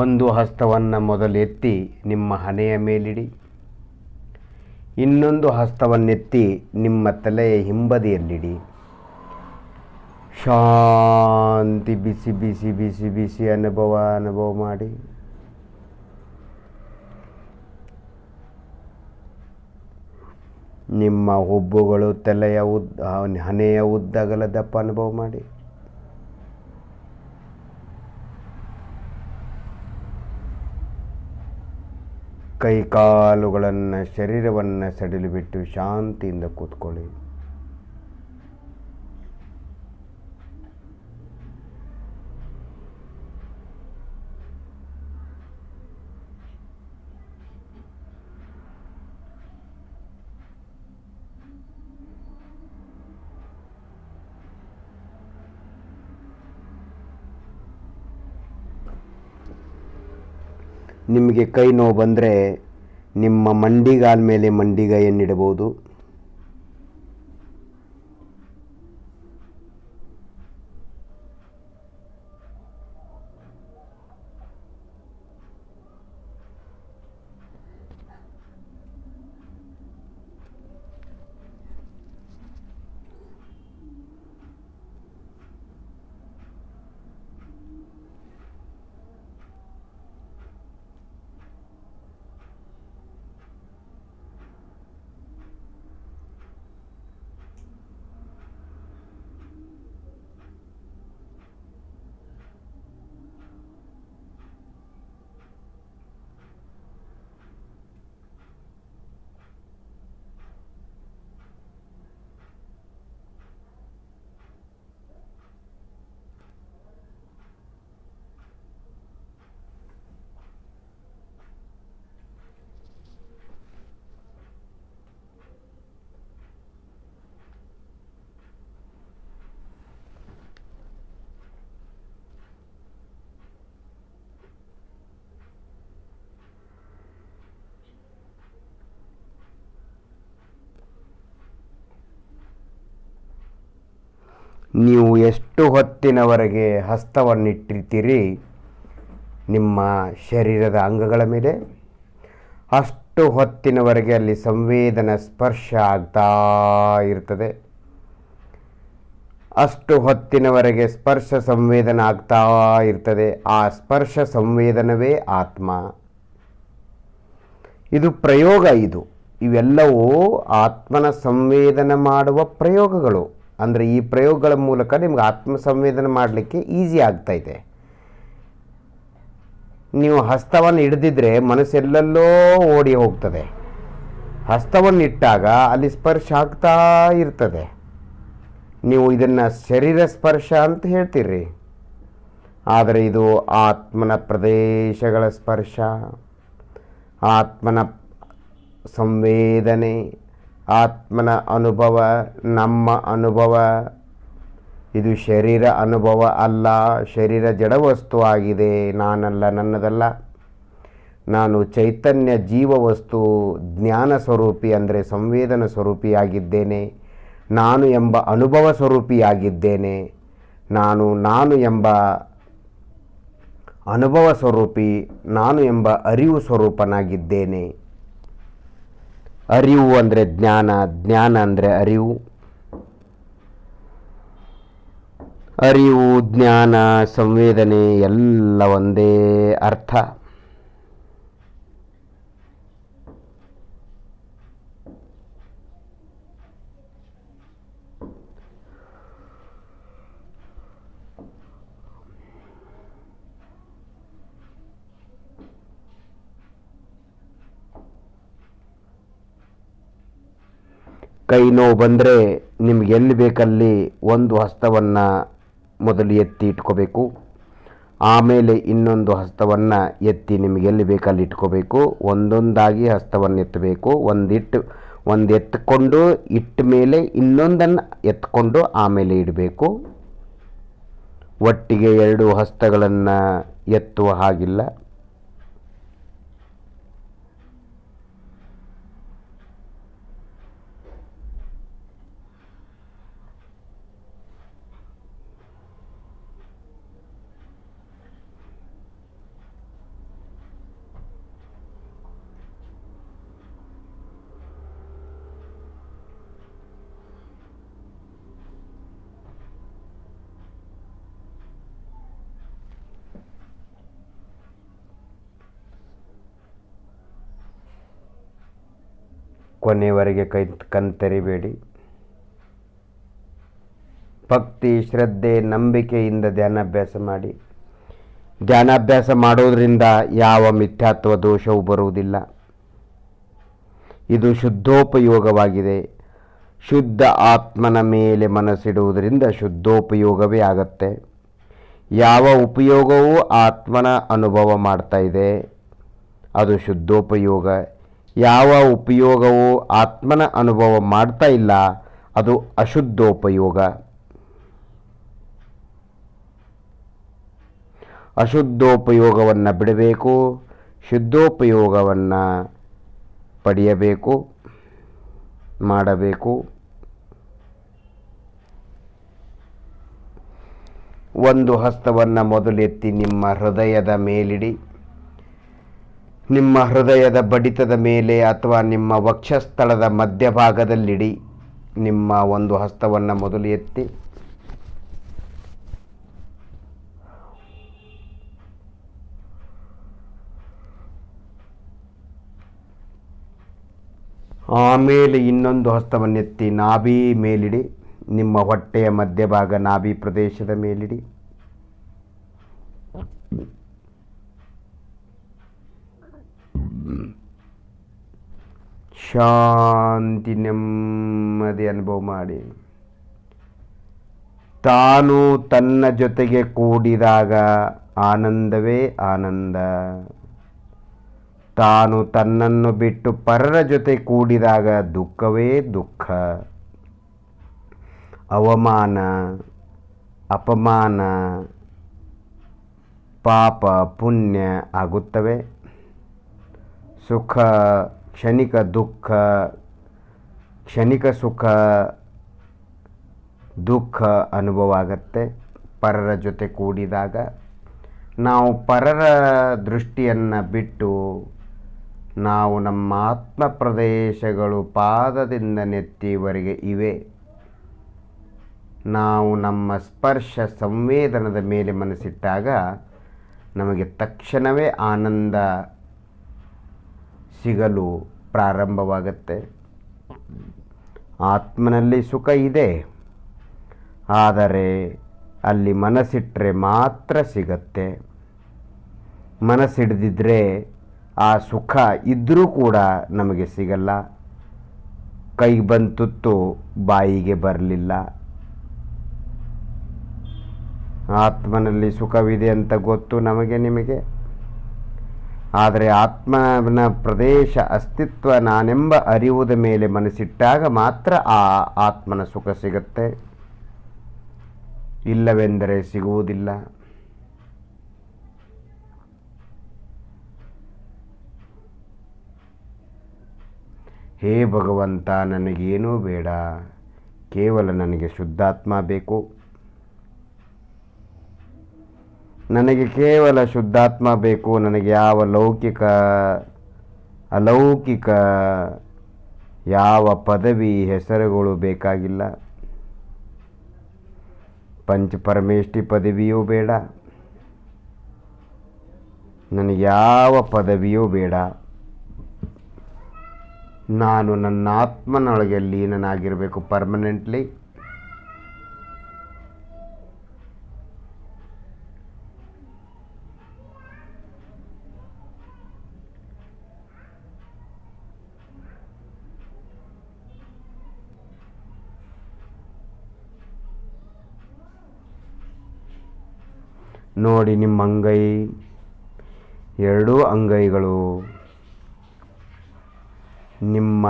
ಒಂದು ಹಸ್ತವನ್ನು ಮೊದಲು ಎತ್ತಿ ನಿಮ್ಮ ಹಣೆಯ ಮೇಲಿಡಿ. ಇನ್ನೊಂದು ಹಸ್ತವನ್ನೆತ್ತಿ ನಿಮ್ಮ ತಲೆಯ ಹಿಂಬದಿಯಲ್ಲಿಡಿ. ಶಾಂತಿ, ಬಿಸಿ ಬಿಸಿ ಬಿಸಿ ಬಿಸಿ ಅನುಭವ ಮಾಡಿ. ನಿಮ್ಮ ಹುಬ್ಬುಗಳು ತಲೆಯ ಹಣೆಯ ಉದ್ದಗಲ ದಪ್ಪ ಅನುಭವ ಮಾಡಿ. ಕೈ ಕಾಲುಗಳನ್ನು, ಶರೀರವನ್ನು ಸಡಿಲು ಬಿಟ್ಟು ಶಾಂತಿಯಿಂದ ಕೂತ್ಕೊಳ್ಳಿ. ನಿಮಗೆ ಕೈ ನೋವು ಬಂದರೆ ನಿಮ್ಮ ಮಂಡಿಗಾಲ ಮೇಲೆ ಮಂಡಿಗೈಯನ್ನಿಡಬಹುದು. ನೀವು ಎಷ್ಟು ಹೊತ್ತಿನವರೆಗೆ ಹಸ್ತವನ್ನಿಟ್ಟಿರ್ತೀರಿ ನಿಮ್ಮ ಶರೀರದ ಅಂಗಗಳ ಮೇಲೆ, ಅಷ್ಟು ಹೊತ್ತಿನವರೆಗೆ ಅಲ್ಲಿ ಸಂವೇದನ ಸ್ಪರ್ಶ ಆಗ್ತಾ ಇರ್ತದೆ. ಅಷ್ಟು ಹೊತ್ತಿನವರೆಗೆ ಸ್ಪರ್ಶ ಸಂವೇದನ ಆಗ್ತಾ ಇರ್ತದೆ. ಆ ಸ್ಪರ್ಶ ಸಂವೇದನವೇ ಆತ್ಮ. ಇದು ಪ್ರಯೋಗ. ಇವೆಲ್ಲವೂ ಆತ್ಮನ ಸಂವೇದನೆ ಮಾಡುವ ಪ್ರಯೋಗಗಳು. ಅಂದರೆ ಈ ಪ್ರಯೋಗಗಳ ಮೂಲಕ ನಿಮ್ಗೆ ಆತ್ಮ ಸಂವೇದನೆ ಮಾಡಲಿಕ್ಕೆ ಈಸಿ ಆಗ್ತಾಯಿದೆ. ನೀವು ಹಸ್ತವನ್ನು ಹಿಡಿದಿದ್ರೆ ಮನಸ್ಸೆಲ್ಲಲ್ಲೋ ಓಡಿ ಹೋಗ್ತದೆ. ಹಸ್ತವನ್ನು ಇಟ್ಟಾಗ ಅಲ್ಲಿ ಸ್ಪರ್ಶ ಆಗ್ತಾ ಇರ್ತದೆ. ನೀವು ಇದನ್ನು ಶರೀರ ಸ್ಪರ್ಶ ಅಂತ ಹೇಳ್ತೀರಿ, ಆದರೆ ಇದು ಆತ್ಮನ ಪ್ರದೇಶಗಳ ಸ್ಪರ್ಶ, ಆತ್ಮನ ಸಂವೇದನೆ, ಆತ್ಮನ ಅನುಭವ, ನಮ್ಮ ಅನುಭವ. ಇದು ಶರೀರ ಅನುಭವ ಅಲ್ಲ. ಶರೀರ ಜಡವಸ್ತು ಆಗಿದೆ, ನಾನಲ್ಲ, ನನ್ನದಲ್ಲ. ನಾನು ಚೈತನ್ಯ ಜೀವವಸ್ತು, ಜ್ಞಾನ ಸ್ವರೂಪಿ ಅಂದರೆ ಸಂವೇದನ ಸ್ವರೂಪಿಯಾಗಿದ್ದೇನೆ. ನಾನು ಎಂಬ ಅನುಭವ ಸ್ವರೂಪಿಯಾಗಿದ್ದೇನೆ. ನಾನು ಎಂಬ ಅನುಭವ ಸ್ವರೂಪಿ, ನಾನು ಎಂಬ ಅರಿವು ಸ್ವರೂಪನಾಗಿದ್ದೇನೆ. ಅರಿವು ಅಂದರೆ ಜ್ಞಾನ, ಜ್ಞಾನ ಅಂದರೆ ಅರಿವು. ಅರಿವು, ಜ್ಞಾನ, ಸಂವೇದನೆ ಎಲ್ಲ ಒಂದೇ ಅರ್ಥ. ಕೈ ನೋವು ಬಂದರೆ ನಿಮ್ಗೆ ಎಲ್ಲಿ ಬೇಕಲ್ಲಿ ಒಂದು ಹಸ್ತವನ್ನು ಮೊದಲು ಎತ್ತಿ ಇಟ್ಕೋಬೇಕು. ಆಮೇಲೆ ಇನ್ನೊಂದು ಹಸ್ತವನ್ನು ಎತ್ತಿ ನಿಮಗೆ ಎಲ್ಲಿ ಬೇಕಲ್ಲಿ ಇಟ್ಕೋಬೇಕು. ಒಂದೊಂದಾಗಿ ಹಸ್ತವನ್ನು ಎತ್ತಬೇಕು. ಒಂದು ಎತ್ಕೊಂಡು ಇಟ್ಟ ಮೇಲೆ ಇನ್ನೊಂದನ್ನು ಎತ್ಕೊಂಡು ಆಮೇಲೆ ಇಡಬೇಕು. ಒಟ್ಟಿಗೆ ಎರಡು ಹಸ್ತಗಳನ್ನು ಎತ್ತುವ ಹಾಗಿಲ್ಲ. ಕೊನೆಯವರೆಗೆ ಕಣ್ತೆರಿಬೇಡಿ. ಭಕ್ತಿ, ಶ್ರದ್ಧೆ, ನಂಬಿಕೆಯಿಂದ ಧ್ಯಾನಾಭ್ಯಾಸ ಮಾಡಿ. ಧ್ಯಾನಾಭ್ಯಾಸ ಮಾಡೋದರಿಂದ ಯಾವ ಮಿಥ್ಯಾತ್ವ ದೋಷವೂ ಬರುವುದಿಲ್ಲ. ಇದು ಶುದ್ಧೋಪಯೋಗವಾಗಿದೆ. ಶುದ್ಧ ಆತ್ಮನ ಮೇಲೆ ಮನಸ್ಸಿಡುವುದರಿಂದ ಶುದ್ಧೋಪಯೋಗವೇ ಆಗತ್ತೆ. ಯಾವ ಉಪಯೋಗವೂ ಆತ್ಮನ ಅನುಭವ ಮಾಡ್ತಾ ಇದೆ ಅದು ಶುದ್ಧೋಪಯೋಗ. ಯಾವ ಉಪಯೋಗವೂ ಆತ್ಮನ ಅನುಭವ ಮಾಡ್ತಾ ಇಲ್ಲ ಅದು ಅಶುದ್ಧೋಪಯೋಗ. ಅಶುದ್ಧೋಪಯೋಗವನ್ನು ಬಿಡಬೇಕು, ಶುದ್ಧೋಪಯೋಗವನ್ನು ಪಡೆಯಬೇಕು, ಮಾಡಬೇಕು. ಒಂದು ಹಸ್ತವನ್ನು ಮೊದಲೆತ್ತಿ ನಿಮ್ಮ ಹೃದಯದ ಮೇಲಿಡಿ. ನಿಮ್ಮ ಹೃದಯದ ಬಡಿತದ ಮೇಲೆ ಅಥವಾ ನಿಮ್ಮ ವಕ್ಷಸ್ಥಳದ ಮಧ್ಯಭಾಗದಲ್ಲಿಡಿ. ನಿಮ್ಮ ಒಂದು ಹಸ್ತವನ್ನು ಮೊದಲು ಎತ್ತಿ ಆಮೇಲೆ ಇನ್ನೊಂದು ಹಸ್ತವನ್ನೆತ್ತಿ ನಾಭಿ ಮೇಲಿಡಿ. ನಿಮ್ಮ ಹೊಟ್ಟೆಯ ಮಧ್ಯಭಾಗ ನಾಭಿ ಪ್ರದೇಶದ ಮೇಲಿಡಿ. ಶಾಂತಿ, ನೆಮ್ಮದಿ ಅನುಭವ ಮಾಡಿ. ತಾನು ತನ್ನ ಜೊತೆಗೆ ಕೂಡಿದಾಗ ಆನಂದವೇ ಆನಂದ. ತಾನು ತನ್ನನ್ನು ಬಿಟ್ಟು ಪರರ ಜೊತೆ ಕೂಡಿದಾಗ ದುಃಖವೇ ದುಃಖ. ಅವಮಾನ, ಅಪಮಾನ, ಪಾಪ, ಪುಣ್ಯ ಆಗುತ್ತವೆ. ಸುಖ, ಕ್ಷಣಿಕ ದುಃಖ, ಕ್ಷಣಿಕ ಸುಖ, ದುಃಖ ಅನುಭವ ಆಗತ್ತೆ ಪರರ ಜೊತೆ ಕೂಡಿದಾಗ. ನಾವು ಪರರ ದೃಷ್ಟಿಯನ್ನು ಬಿಟ್ಟು ನಾವು ನಮ್ಮ ಆತ್ಮ ಪ್ರದೇಶಗಳು ಪಾದದಿಂದ ನೆತ್ತಿವರೆಗೆ ಇವೆ. ನಾವು ನಮ್ಮ ಸ್ಪರ್ಶ ಸಂವೇದನದ ಮೇಲೆ ಮನಸ್ಸಿಟ್ಟಾಗ ನಮಗೆ ತಕ್ಷಣವೇ ಆನಂದ ಸಿಗಲು ಪ್ರಾರಂಭವಾಗುತ್ತೆ. ಆತ್ಮನಲ್ಲಿ ಸುಖ ಇದೆ, ಆದರೆ ಅಲ್ಲಿ ಮನಸ್ಸಿಟ್ಟರೆ ಮಾತ್ರ ಸಿಗತ್ತೆ. ಮನಸ್ಸಿಡದಿದ್ದರೆ ಆ ಸುಖ ಇದ್ದರೂ ಕೂಡ ನಮಗೆ ಸಿಗಲ್ಲ. ಕೈಗೆ ಬಂದ ತುತ್ತು ಬಾಯಿಗೆ ಬರಲಿಲ್ಲ. ಆತ್ಮನಲ್ಲಿ ಸುಖವಿದೆ ಅಂತ ಗೊತ್ತು ನಮಗೆ, ನಿಮಗೆ. ಆದರೆ ಆತ್ಮನ ಪ್ರದೇಶ, ಅಸ್ತಿತ್ವ ನಾನೆಂಬ ಅರಿವುದ ಮೇಲೆ ಮನಸ್ಸಿಟ್ಟಾಗ ಮಾತ್ರ ಆ ಆತ್ಮನ ಸುಖ ಸಿಗತ್ತೆ. ಇಲ್ಲವೆಂದರೆ ಸಿಗುವುದಿಲ್ಲ. ಹೇ ಭಗವಂತ, ನನಗೇನೂ ಬೇಡ, ಕೇವಲ ನನಗೆ ಶುದ್ಧಾತ್ಮ ಬೇಕು. ನನಗೆ ಕೇವಲ ಶುದ್ಧಾತ್ಮ ಬೇಕು. ನನಗೆ ಯಾವ ಲೌಕಿಕ, ಅಲೌಕಿಕ, ಯಾವ ಪದವಿ, ಹೆಸರುಗಳು ಬೇಕಾಗಿಲ್ಲ. ಪಂಚಪರಮೇಷ್ಠಿ ಪದವಿಯೂ ಬೇಡ. ನನಗೆ ಯಾವ ಪದವಿಯೂ ಬೇಡ. ನಾನು ನನ್ನ ಆತ್ಮನೊಳಗೆ ಲೀನನಾಗಿರಬೇಕು ಪರ್ಮನೆಂಟ್ಲಿ. ನೋಡಿ, ನಿಮ್ಮ ಅಂಗೈ, ಎರಡೂ ಅಂಗೈಗಳು ನಿಮ್ಮ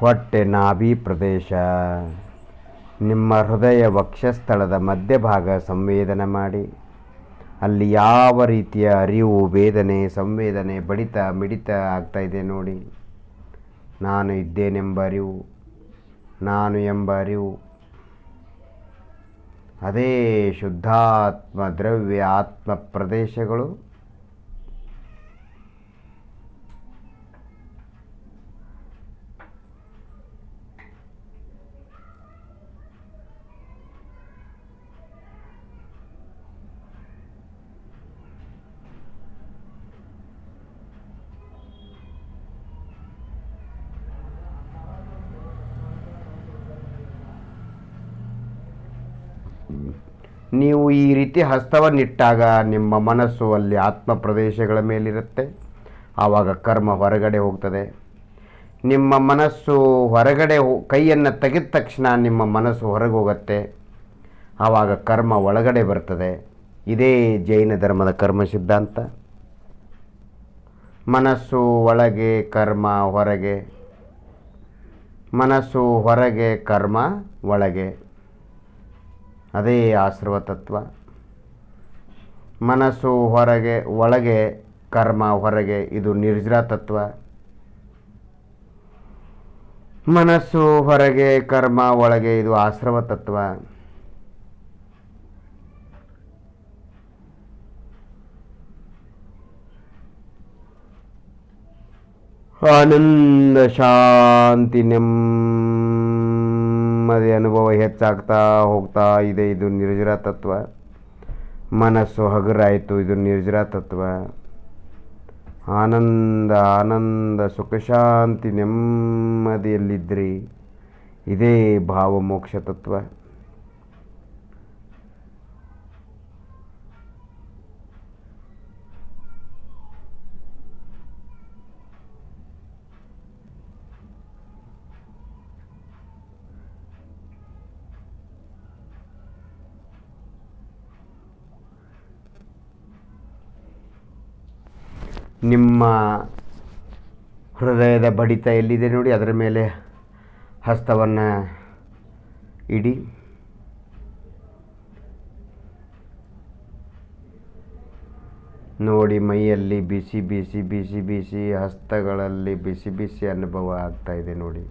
ಹೊಟ್ಟೆ ನಾಭಿ ಪ್ರದೇಶ, ನಿಮ್ಮ ಹೃದಯ ವಕ್ಷಸ್ಥಳದ ಮಧ್ಯಭಾಗ ಸಂವೇದನೆ ಮಾಡಿ. ಅಲ್ಲಿ ಯಾವ ರೀತಿಯ ಅರಿವು, ವೇದನೆ, ಸಂವೇದನೆ, ಬಡಿತ, ಮಿಡಿತ ಆಗ್ತಾಯಿದೆ ನೋಡಿ. ನಾನು ಇದ್ದೇನೆಂಬ ಅರಿವು, ನಾನು ಎಂಬ ಅರಿವು. ಅದೇ ಶುದ್ಧಾತ್ಮ ದ್ರವ್ಯ ಆತ್ಮ ಪ್ರದೇಶಗಳು. ನೀವು ಈ ರೀತಿ ಹಸ್ತವನ್ನಿಟ್ಟಾಗ ನಿಮ್ಮ ಮನಸ್ಸು ಅಲ್ಲಿ ಆತ್ಮ ಪ್ರದೇಶಗಳ ಮೇಲಿರುತ್ತೆ. ಆವಾಗ ಕರ್ಮ ಹೊರಗಡೆ ಹೋಗ್ತದೆ. ನಿಮ್ಮ ಮನಸ್ಸು ಹೊರಗಡೆ ಕೈಯನ್ನು ತೆಗೆದ ತಕ್ಷಣ ನಿಮ್ಮ ಮನಸ್ಸು ಹೊರಗೆ ಹೋಗುತ್ತೆ. ಆವಾಗ ಕರ್ಮ ಒಳಗಡೆ ಬರ್ತದೆ. ಇದೇ ಜೈನ ಧರ್ಮದ ಕರ್ಮ ಸಿದ್ಧಾಂತ. ಮನಸ್ಸು ಒಳಗೆ, ಕರ್ಮ ಹೊರಗೆ. ಮನಸ್ಸು ಹೊರಗೆ, ಕರ್ಮ ಒಳಗೆ. ಅದೇ ಆಶ್ರವ ತತ್ವ. ಮನಸ್ಸು ಹೊರಗೆ, ಒಳಗೆ, ಕರ್ಮ ಹೊರಗೆ. ಇದು ನಿರ್ಜರ ತತ್ವ. ಮನಸ್ಸು ಹೊರಗೆ, ಕರ್ಮ ಒಳಗೆ. ಇದು ಆಶ್ರವ ತತ್ವ. ಆನಂದ, ಶಾಂತಿ, ನೆಮ್ಮದಿ ಅನುಭವ ಹೆಚ್ಚಾಗ್ತಾ ಹೋಗ್ತಾ ಇದೆ. ಇದು ನಿರ್ಜರ ತತ್ವ. ಮನಸ್ಸು ಹಗುರಾಯಿತು. ಇದು ನಿರ್ಜರ ತತ್ವ. ಆನಂದ, ಆನಂದ, ಸುಖ, ಶಾಂತಿ, ನೆಮ್ಮದಿಯಲ್ಲಿದ್ದರೆ ಇದೇ ಭಾವಮೋಕ್ಷ ತತ್ವ. ನಿಮ್ಮ ಹೃದಯದ ಬಡಿತ ಎಲ್ಲಿದೆ ನೋಡಿ, ಅದರ ಮೇಲೆ ಹಸ್ತವನ್ನು ಇಡಿ. ನೋಡಿ, ಮೈಯಲ್ಲಿ ಬಿಸಿ ಬಿಸಿ ಬಿಸಿ ಬಿಸಿ, ಹಸ್ತಗಳಲ್ಲಿ ಬಿಸಿ ಬಿಸಿ ಅನುಭವ ಆಗ್ತಾ ಇದೆ ನೋಡಿ.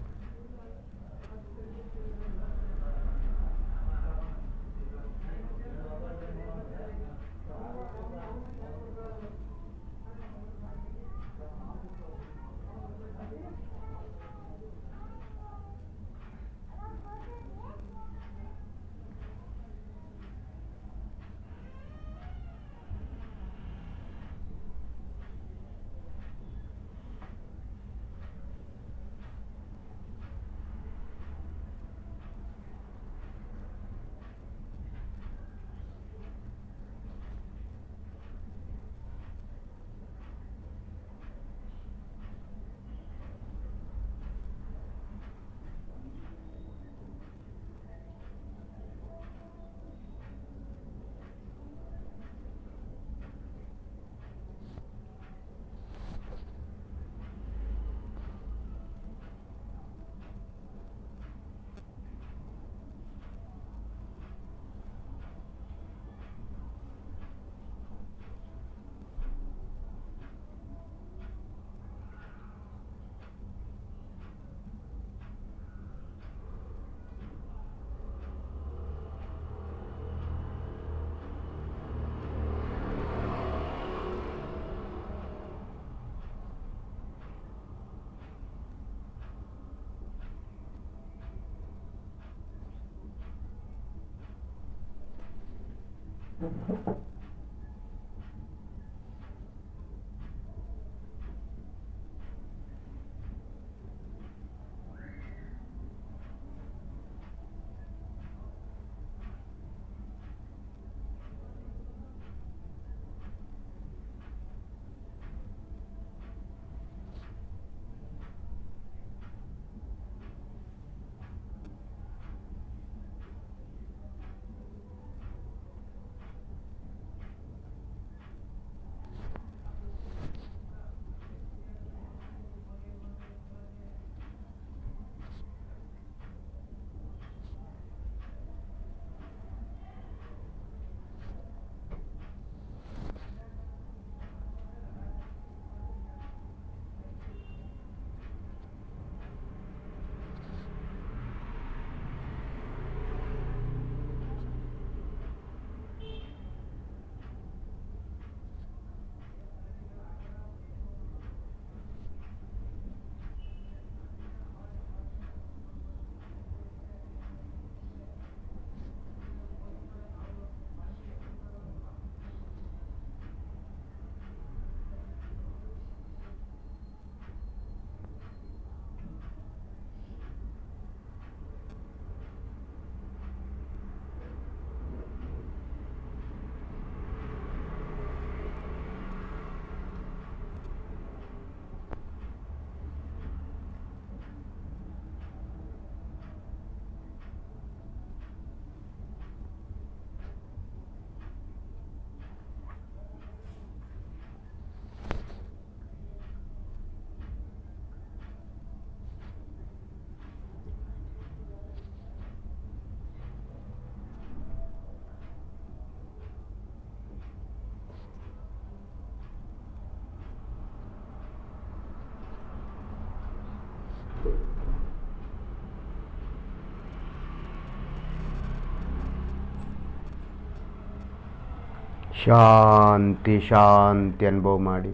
ಶಾಂತಿ ಶಾಂತಿ ಅನುಭವ ಮಾಡಿ.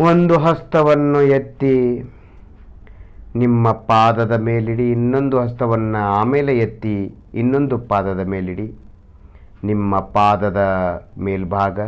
ಒಂದು ಹಸ್ತವನ್ನು ಎತ್ತಿ ನಿಮ್ಮ ಪಾದದ ಮೇಲಿಡಿ, ಇನ್ನೊಂದು ಹಸ್ತವನ್ನು ಆಮೇಲೆ ಎತ್ತಿ ಇನ್ನೊಂದು ಪಾದದ ಮೇಲಿಡಿ. ನಿಮ್ಮ ಪಾದದ ಮೇಲ್ಭಾಗ,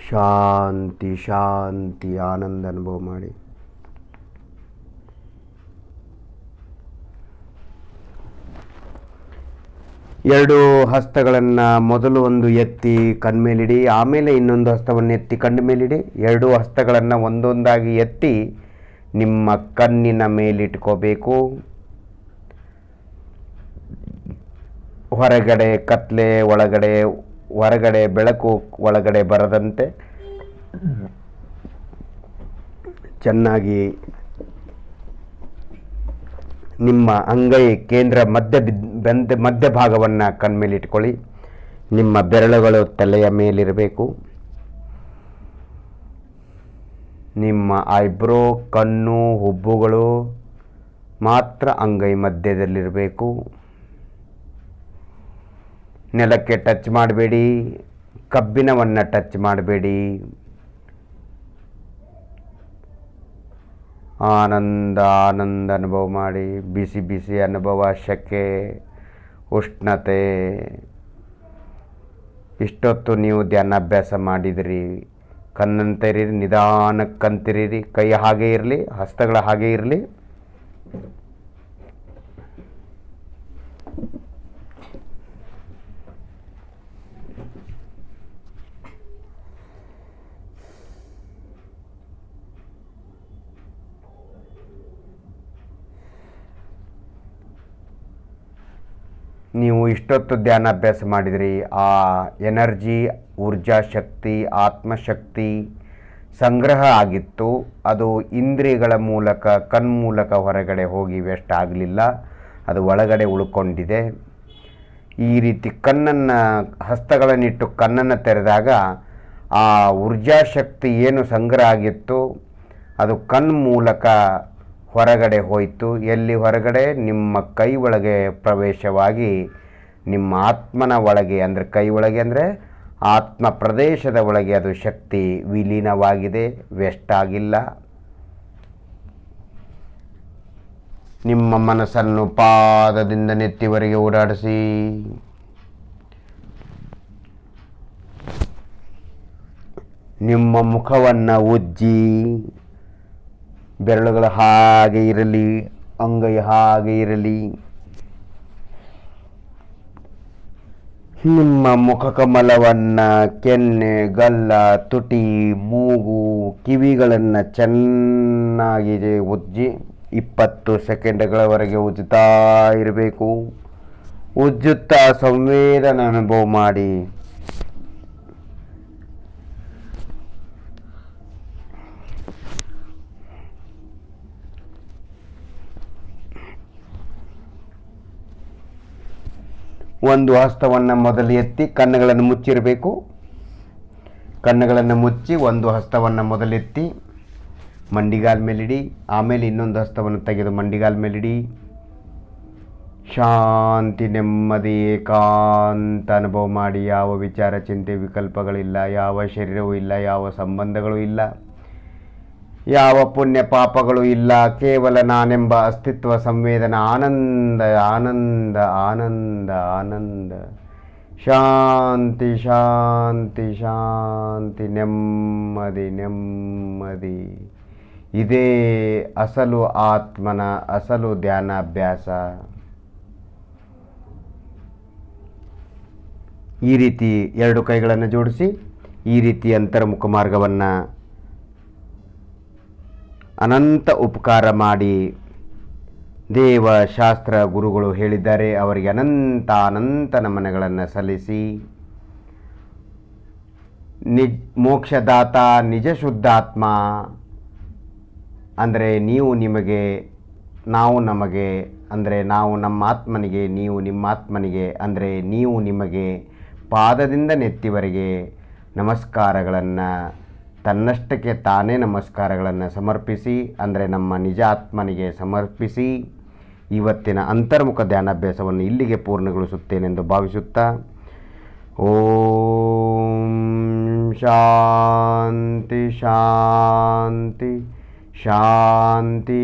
ಶಾಂತಿ ಶಾಂತಿ ಆನಂದ ಅನುಭವ ಮಾಡಿ. ಎರಡು ಹಸ್ತಗಳನ್ನು ಮೊದಲು ಒಂದು ಎತ್ತಿ ಕಣ್ಮೇಲಿಡಿ, ಆಮೇಲೆ ಇನ್ನೊಂದು ಹಸ್ತವನ್ನು ಎತ್ತಿ ಕಣ್ಣ ಮೇಲಿಡಿ. ಎರಡು ಹಸ್ತಗಳನ್ನು ಒಂದೊಂದಾಗಿ ಎತ್ತಿ ನಿಮ್ಮ ಕಣ್ಣಿನ ಮೇಲಿಟ್ಕೋಬೇಕು. ಹೊರಗಡೆ ಕತ್ಲೆ, ಹೊರಗಡೆ ಬೆಳಕು ಒಳಗಡೆ ಬರದಂತೆ ಚೆನ್ನಾಗಿ ನಿಮ್ಮ ಅಂಗೈ ಕೇಂದ್ರ ಮಧ್ಯಭಾಗವನ್ನು ಕಣ್ಮೇಲಿಟ್ಕೊಳ್ಳಿ. ನಿಮ್ಮ ಬೆರಳುಗಳು ತಲೆಯ ಮೇಲಿರಬೇಕು. ನಿಮ್ಮ ಐಬ್ರೋ, ಕಣ್ಣು, ಹುಬ್ಬುಗಳು ಮಾತ್ರ ಅಂಗೈ ಮಧ್ಯದಲ್ಲಿರಬೇಕು. ನೆಲಕ್ಕೆ ಟಚ್ ಮಾಡಬೇಡಿ, ಕಬ್ಬಿಣವನ್ನು ಟಚ್ ಮಾಡಬೇಡಿ. ಆನಂದ ಆನಂದ ಅನುಭವ ಮಾಡಿ. ಬಿಸಿ ಬಿಸಿ ಅನುಭವ, ಶೆಕೆ, ಉಷ್ಣತೆ. ಇಷ್ಟೊತ್ತು ನೀವು ಧ್ಯಾನಾಭ್ಯಾಸ ಮಾಡಿದಿರಿ. ಕಣ್ಣಂತಿರಿ, ನಿಧಾನಕ್ಕಂತಿರಿ. ಕೈ ಹಾಗೆ ಇರಲಿ, ಹಸ್ತಗಳ ಹಾಗೆ ಇರಲಿ. ನೀವು ಇಷ್ಟೊತ್ತು ಧ್ಯಾನಾಭ್ಯಾಸ ಮಾಡಿದಿರಿ. ಆ ಎನರ್ಜಿ, ಊರ್ಜಾ ಶಕ್ತಿ, ಆತ್ಮಶಕ್ತಿ ಸಂಗ್ರಹ ಆಗಿತ್ತು. ಅದು ಇಂದ್ರಿಯಗಳ ಮೂಲಕ, ಕಣ್ಮೂಲಕ ಹೊರಗಡೆ ಹೋಗಿ ವೇಸ್ಟ್ ಆಗಲಿಲ್ಲ, ಅದು ಒಳಗಡೆ ಉಳ್ಕೊಂಡಿದೆ. ಈ ರೀತಿ ಹಸ್ತಗಳನ್ನಿಟ್ಟು ಕಣ್ಣನ್ನು ತೆರೆದಾಗ ಆ ಊರ್ಜಾ ಶಕ್ತಿ ಏನು ಸಂಗ್ರಹ ಆಗಿತ್ತು ಅದು ಕಣ್ಮೂಲಕ ಹೊರಗಡೆ ಹೋಯಿತು. ಎಲ್ಲಿ ಹೊರಗಡೆ? ನಿಮ್ಮ ಕೈ ಒಳಗೆ ಪ್ರವೇಶವಾಗಿ ನಿಮ್ಮ ಆತ್ಮನ ಒಳಗೆ, ಅಂದರೆ ಕೈ ಒಳಗೆ ಅಂದರೆ ಆತ್ಮ ಪ್ರದೇಶದ ಒಳಗೆ ಅದು ಶಕ್ತಿ ವಿಲೀನವಾಗಿದೆ, ವೇಸ್ಟ್ ಆಗಿಲ್ಲ. ನಿಮ್ಮ ಮನಸ್ಸನ್ನು ಪಾದದಿಂದ ನೆತ್ತಿವರೆಗೆ ಓಡಾಡಿಸಿ. ನಿಮ್ಮ ಮುಖವನ್ನು ಉಜ್ಜಿ. ಬೆರಳುಗಳು ಹಾಗೆ ಇರಲಿ, ಅಂಗೈ ಹಾಗೆ ಇರಲಿ. ನಿಮ್ಮ ಮುಖಕಮಲವನ್ನು, ಕೆನ್ನೆ, ಗಲ್ಲ, ತುಟಿ, ಮೂಗು, ಕಿವಿಗಳನ್ನು ಚೆನ್ನಾಗಿ ಉಜ್ಜಿ 20 ಸೆಕೆಂಡ್ಗಳವರೆಗೆ ಉಜ್ಜುತ್ತಾ ಇರಬೇಕು. ಉಜ್ಜುತ್ತಾ ಸಂವೇದನೆ ಅನುಭವ ಮಾಡಿ. ಒಂದು ಹಸ್ತವನ್ನು ಮೊದಲು ಎತ್ತಿ ಕಣ್ಣುಗಳನ್ನು ಮುಚ್ಚಿರಬೇಕು. ಕಣ್ಣುಗಳನ್ನು ಮುಚ್ಚಿ ಒಂದು ಹಸ್ತವನ್ನು ಮೊದಲೆತ್ತಿ ಮಂಡಿಗಾಲ ಮೇಲಿಡಿ. ಆಮೇಲೆ ಇನ್ನೊಂದು ಹಸ್ತವನ್ನು ತೆಗೆದು ಮಂಡಿಗಾಲ ಮೇಲಿಡಿ. ಶಾಂತಿ, ನೆಮ್ಮದಿ, ಏಕಾಂತ ಅನುಭವ ಮಾಡಿ. ಯಾವ ವಿಚಾರ, ಚಿಂತೆ, ವಿಕಲ್ಪಗಳಿಲ್ಲ. ಯಾವ ಶರೀರವೂ ಇಲ್ಲ, ಯಾವ ಸಂಬಂಧಗಳೂ ಇಲ್ಲ, ಯಾವ ಪುಣ್ಯ ಪಾಪಗಳು ಇಲ್ಲ. ಕೇವಲ ನಾನೆಂಬ ಅಸ್ತಿತ್ವ, ಸಂವೇದನಾ, ಆನಂದ ಆನಂದ ಆನಂದ ಆನಂದ. ಶಾಂತಿ ಶಾಂತಿ ಶಾಂತಿ, ನೆಮ್ಮದಿ ನೆಮ್ಮದಿ. ಇದೇ ಅಸಲು ಆತ್ಮನ ಅಸಲು ಧ್ಯಾನಾಭ್ಯಾಸ. ಈ ರೀತಿ ಎರಡು ಕೈಗಳನ್ನು ಜೋಡಿಸಿ ಈ ರೀತಿ ಅಂತರ್ಮುಖ ಮಾರ್ಗವನ್ನು ಅನಂತ ಉಪಕಾರ ಮಾಡಿ ದೇವ ಶಾಸ್ತ್ರ ಗುರುಗಳು ಹೇಳಿದ್ದಾರೆ, ಅವರಿಗೆ ಅನಂತ ಅನಂತ ನಮನಗಳನ್ನು ಸಲ್ಲಿಸಿ ಮೋಕ್ಷದಾತ ನಿಜ ಶುದ್ಧಾತ್ಮ ಅಂದರೆ ನೀವು ನಿಮಗೆ, ನಾವು ನಮಗೆ, ಅಂದರೆ ನಾವು ನಮ್ಮ ಆತ್ಮನಿಗೆ, ನೀವು ನಿಮ್ಮ ಆತ್ಮನಿಗೆ, ಅಂದರೆ ನೀವು ನಿಮಗೆ ಪಾದದಿಂದ ನೆತ್ತಿವರೆಗೆ ನಮಸ್ಕಾರಗಳನ್ನು ತನ್ನಷ್ಟಕ್ಕೆ ತಾನೇ ನಮಸ್ಕಾರಗಳನ್ನು ಸಮರ್ಪಿಸಿ, ಅಂದರೆ ನಮ್ಮ ನಿಜ ಆತ್ಮನಿಗೆ ಸಮರ್ಪಿಸಿ ಇವತ್ತಿನ ಅಂತರ್ಮುಖ ಧ್ಯಾನಾಭ್ಯಾಸವನ್ನು ಇಲ್ಲಿಗೆ ಪೂರ್ಣಗೊಳಿಸುತ್ತೇನೆಂದು ಭಾವಿಸುತ್ತಾ, ಓಂ ಶಾಂತಿ ಶಾಂತಿ ಶಾಂತಿ.